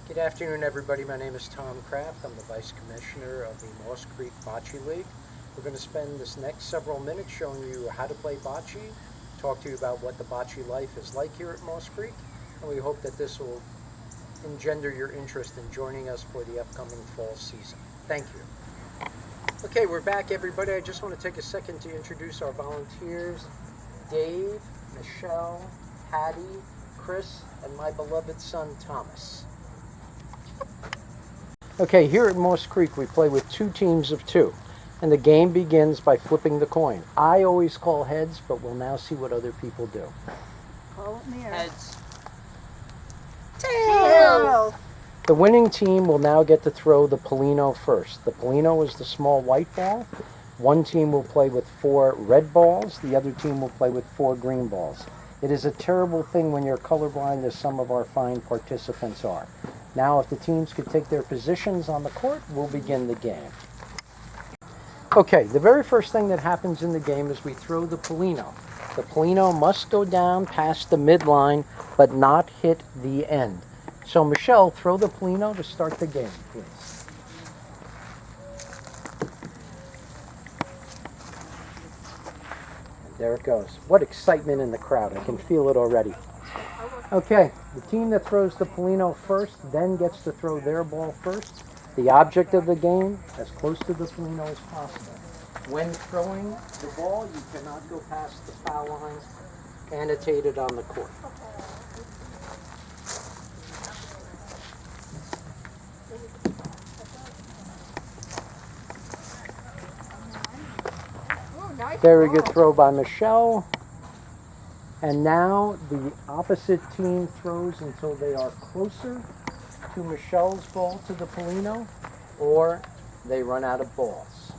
Good afternoon, everybody. My name is Tom Kraft. I'm the Vice Commissioner of the Moss Creek Bocce League. We're going to spend this next several minutes showing you how to play bocce, talk to you about what the bocce life is like here at Moss Creek, and we hope that this will engender your interest in joining us for the upcoming fall season. Thank you. Okay, we're back, everybody. I just want to take a second to introduce our volunteers, Dave, Michelle, Patty, Chris, and my beloved son, Thomas. Okay, here at Moss Creek we play with two teams of two, and the game begins by flipping the coin. I always call heads, but we'll now see what other people do. Call it in the air. Heads. Tails. The winning team will now get to throw the Polino first. The Polino is the small white ball. One team will play with 4 red balls. The other team will play with 4 green balls. It is a terrible thing when you're colorblind, as some of our fine participants are. Now, if the teams could take their positions on the court, we'll begin the game. Okay, the very first thing that happens in the game is we throw the Polino. The Polino must go down past the midline, but not hit the end. So, Michelle, throw the Polino to start the game, please. And there it goes. What excitement in the crowd. I can feel it already. Okay, the team that throws the Polino first then gets to throw their ball first. The object of the game, as close to the Polino as possible. When throwing the ball, you cannot go past the foul lines annotated on the court. Very good throw by Michelle. And now the opposite team throws until they are closer to Michelle's ball to the Polino, or they run out of balls.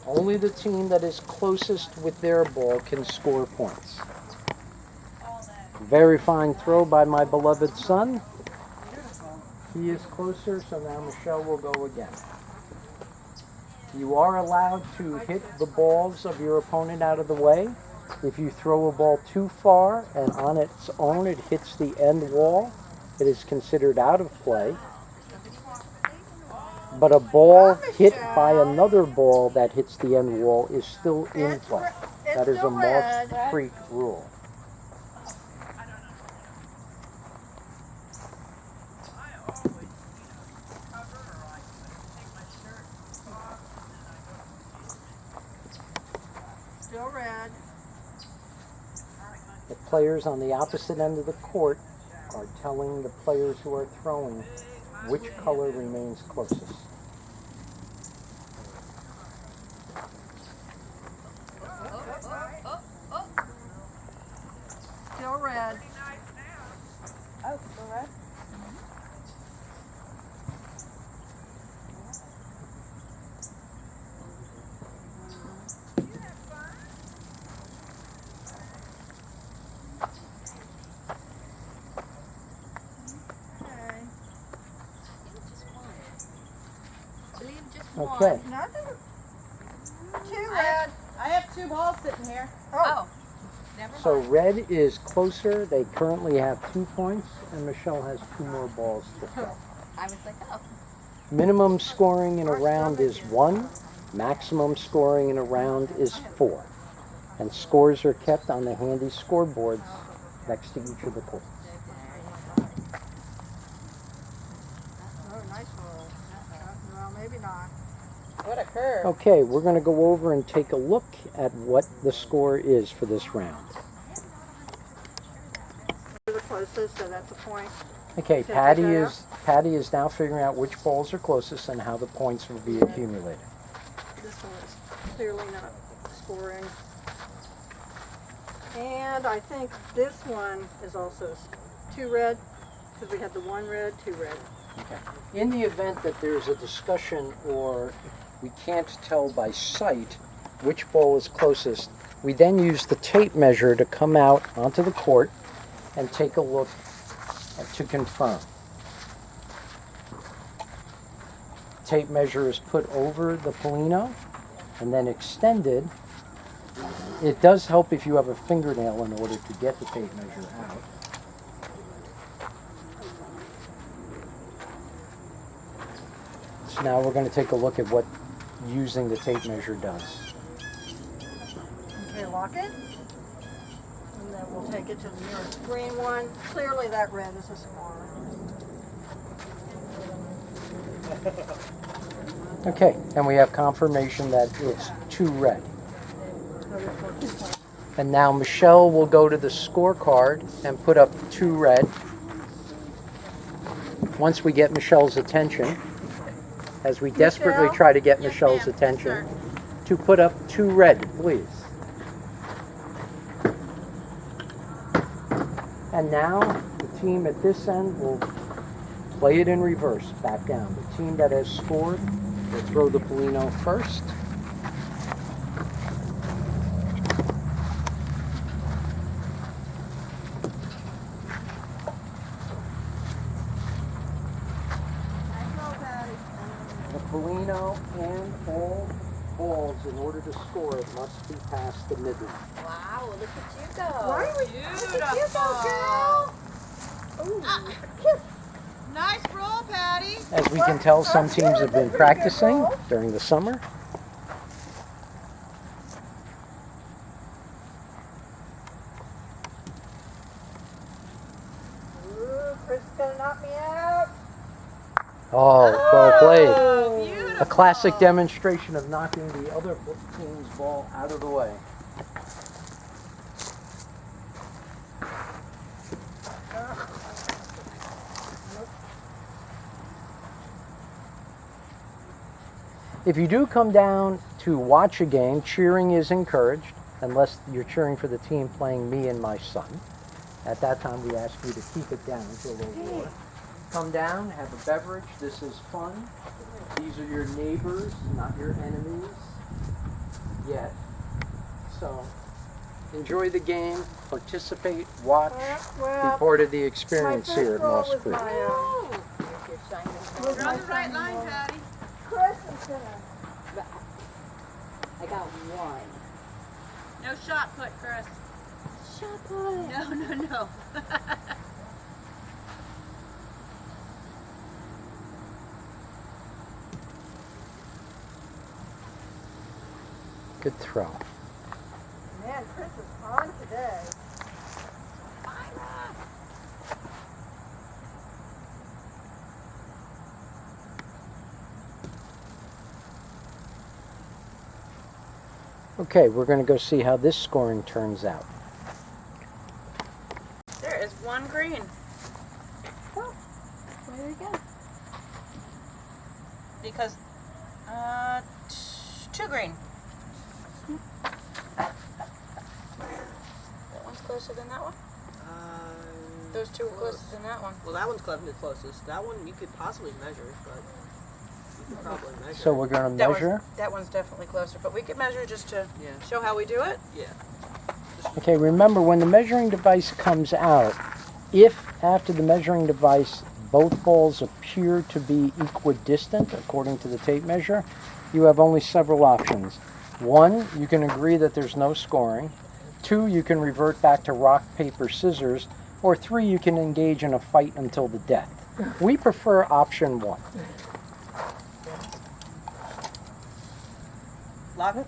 Only the team that is closest with their ball can score points. Very fine throw by my beloved son. He is closer, so now Michelle will go again. You are allowed to hit the balls of your opponent out of the way. If you throw a ball too far and on its own it hits the end wall, it is considered out of play. But a ball hit by another ball that hits the end wall is still in play. That is a Moss Creek rule. Still red. The players on the opposite end of the court are telling the players who are throwing which color remains closest. Still red. Oh, still red? Okay. Nothing. 2 red. I have 2 balls sitting here. Oh. Never mind. So red is closer. They currently have 2 points, and Michelle has 2 more balls to throw. I was like, oh. Minimum scoring in a round is 1. Maximum scoring in a round is 4. And scores are kept on the handy scoreboards next to each of the courts. Oh, nice roll. Well, maybe not. What a curve. Okay, we're going to go over and take a look at what the score is for this round. You're the closest, so that's a point. Okay, Should I Patty take that is now figuring out which balls are closest and how the points will be accumulated. This one is clearly not scoring. And I think this one is also 2 red, because we had the 1 red, 2 red. Okay. In the event that there's a discussion or we can't tell by sight which ball is closest, we then use the tape measure to come out onto the court and take a look to confirm. Tape measure is put over the Polino and then extended. It does help if you have a fingernail in order to get the tape measure out. So now we're going to take a look at what using the tape measure does. Okay, lock it. And then we'll take it to the nearest green one. Clearly that red is a score. Okay, and we have confirmation that it's 2 red. And now Michelle will go to the scorecard and put up 2 red. Once we get Michelle's attention, as we desperately Michelle? try to get Yes, Michelle's ma'am. attention, Yes, to put up 2 red, please. And now the team at this end will play it in reverse, back down. The team that has scored will throw the Polino first. The Polino and all balls, in order to score it, must be past the midline. Wow, look at you go. Why are we Beautiful. Ooh, kiss. Nice roll, Patty. As we can tell, some teams have been practicing during the summer. Ooh, Chris is gonna knock me out. Oh, well played. Oh, beautiful. A classic demonstration of knocking the other team's ball out of the way. If you do come down to watch a game, cheering is encouraged, unless you're cheering for the team playing me and my son. At that time, we ask you to keep it down to a little lower. Come down, have a beverage. This is fun. These are your neighbors, not your enemies yet. So enjoy the game, participate, watch, be Well, part of the my experience first here at roll Moss was Creek. my, You're on the right line, Patty. Chris is gonna. I got 1. No shot put, Chris. Shot put. No. Good throw. Man, Chris is on today. Okay, we're going to go see how this scoring turns out. There is 1 green. Oh, there you go. Because, 2 green. That one's closer than that one? Those 2 are closer than that one. Well, that one's the closest. That one you could possibly measure, but you could probably measure. So we're going to measure. That one's definitely closer, but we could measure just to Yeah. show how we do it. Yeah. Okay, remember when the measuring device comes out, if after the measuring device both balls appear to be equidistant according to the tape measure, you have only several options. 1, you can agree that there's no scoring. 2, you can revert back to rock, paper, scissors. Or 3, you can engage in a fight until the death. We prefer option 1. Lock it.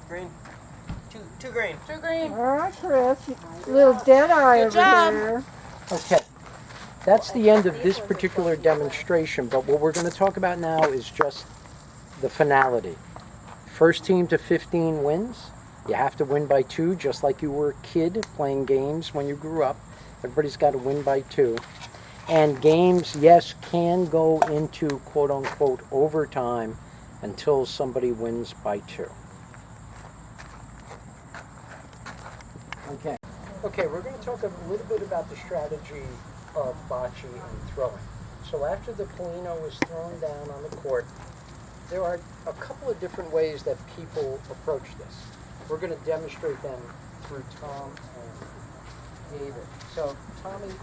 Green. Two green. 2 green. All right, Chris. Little dead eye Good over job. there. Okay, that's the end of this particular demonstration, but what we're going to talk about now is just the finality. First team to 15 wins. You have to win by 2, just like you were a kid playing games when you grew up. Everybody's got to win by 2. And games, yes, can go into quote-unquote overtime until somebody wins by 2. Okay, we're going to talk a little bit about the strategy of bocce and throwing. So after the Polino is thrown down on the court, there are a couple of different ways that people approach this. We're going to demonstrate them through Tom and David. So, Tommy,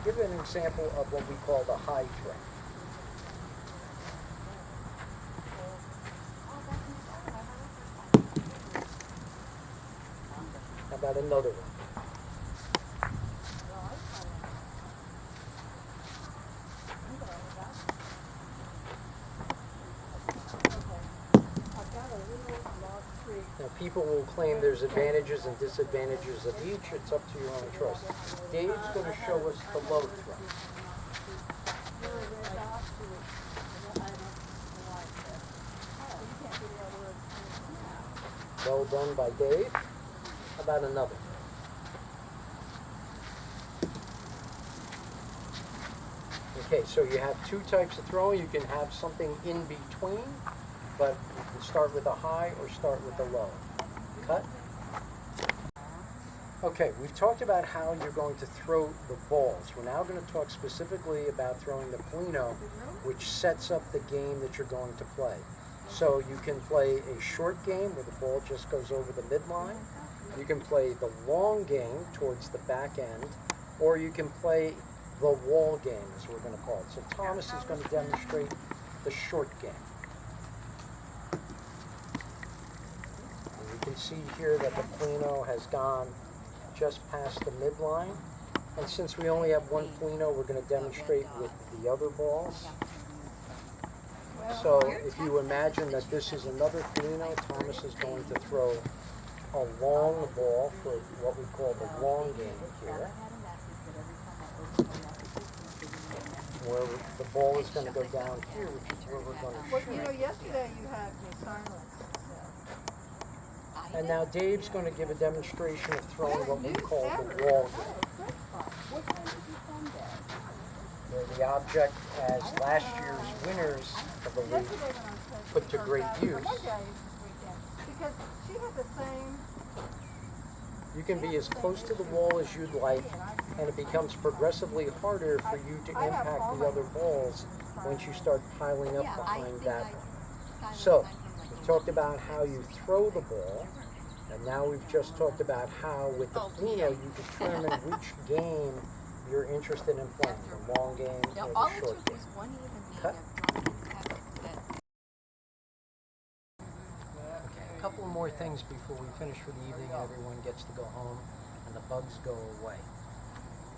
give an example of what we call the high throw. How about another one? people will claim there's advantages and disadvantages of each. It's up to your own choice. Dave's going to show us the low throw. Well done by Dave. How about another? Okay, so you have two types of throwing. You can have something in between, but you can start with a high or start with a low. Cut. Okay, we've talked about how you're going to throw the balls. We're now going to talk specifically about throwing the Polino, which sets up the game that you're going to play. So you can play a short game where the ball just goes over the midline. You can play the long game towards the back end, or you can play the wall game, as we're going to call it. So Thomas is going to demonstrate the short game. And you can see here that the Polino has gone just past the midline. And since we only have one Polino, we're going to demonstrate with the other balls. So if you imagine that this is another Polino, Thomas is going to throw a long ball for what we call the long game here, where the ball is going to go down here, which is where we're going to Well, shoot. yesterday you had me silent. And now Dave's going to give a demonstration of throwing what we call the wall game, where the object, as last year's winners of the league put to great use. Because she had the same. You can be as close to the wall as you'd like, and it becomes progressively harder for you to impact the other balls once you start piling up behind that one. So, we've talked about how you throw the ball, and now we've just talked about how, with the Polino, you determine which game you're interested in playing, the long game or the short game. Cut. Okay, a couple more things before we finish for the evening and everyone gets to go home and the bugs go away.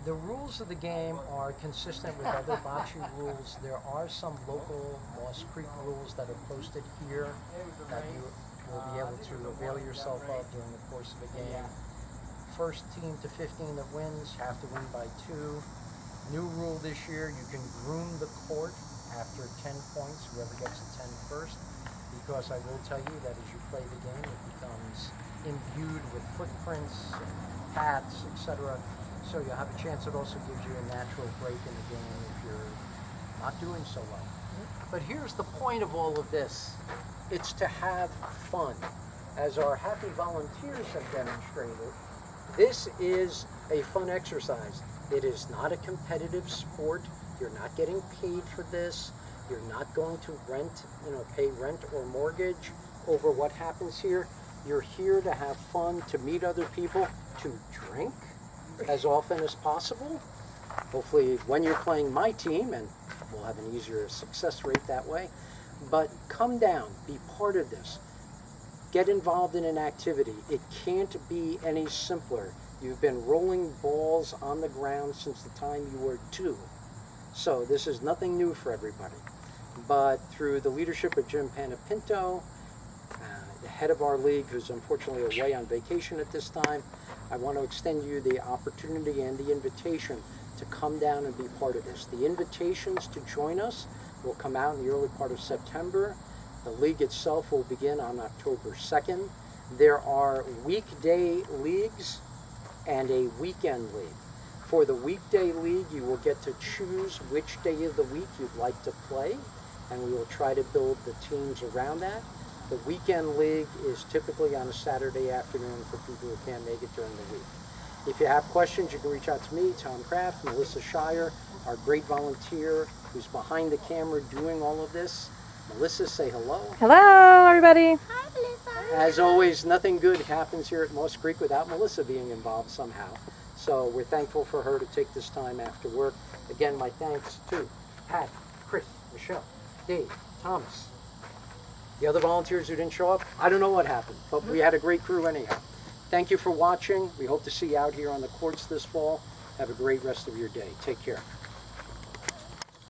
The rules of the game are consistent with other bocce rules. There are some local Moss Creek rules that are posted here that you will be able to avail yourself of during the course of a game. First team to 15 that wins have to win by 2. New rule this year, you can groom the court after 10 points, whoever gets a 10 first, because I will tell you that as you play the game, it becomes imbued with footprints, paths, etc. So you'll have a chance. It also gives you a natural break in the game if you're not doing so well. But here's the point of all of this. It's to have fun. As our happy volunteers have demonstrated, this is a fun exercise. It is not a competitive sport. You're not getting paid for this. You're not going to pay rent or mortgage over what happens here. You're here to have fun, to meet other people, to drink as often as possible. Hopefully when you're playing my team, and we'll have an easier success rate that way. But come down, be part of this. Get involved in an activity. It can't be any simpler. You've been rolling balls on the ground since the time you were 2. So this is nothing new for everybody. But through the leadership of Jim Panapinto, the head of our league, who's unfortunately away on vacation at this time, I want to extend you the opportunity and the invitation to come down and be part of this. The invitations to join us will come out in the early part of September. The league itself will begin on October 2nd. There are weekday leagues and a weekend league. For the weekday league, you will get to choose which day of the week you'd like to play, and we will try to build the teams around that. The weekend league is typically on a Saturday afternoon for people who can't make it during the week. If you have questions, you can reach out to me, Tom Kraft, Melissa Shire, our great volunteer who's behind the camera doing all of this. Melissa, say hello. Hello, everybody. Hi, Melissa. As always, nothing good happens here at Moss Creek without Melissa being involved somehow. So we're thankful for her to take this time after work. Again, my thanks to Pat, Chris, Michelle, Dave, Thomas. The other volunteers who didn't show up, I don't know what happened, but we had a great crew anyhow. Thank you for watching. We hope to see you out here on the courts this fall. Have a great rest of your day. Take care.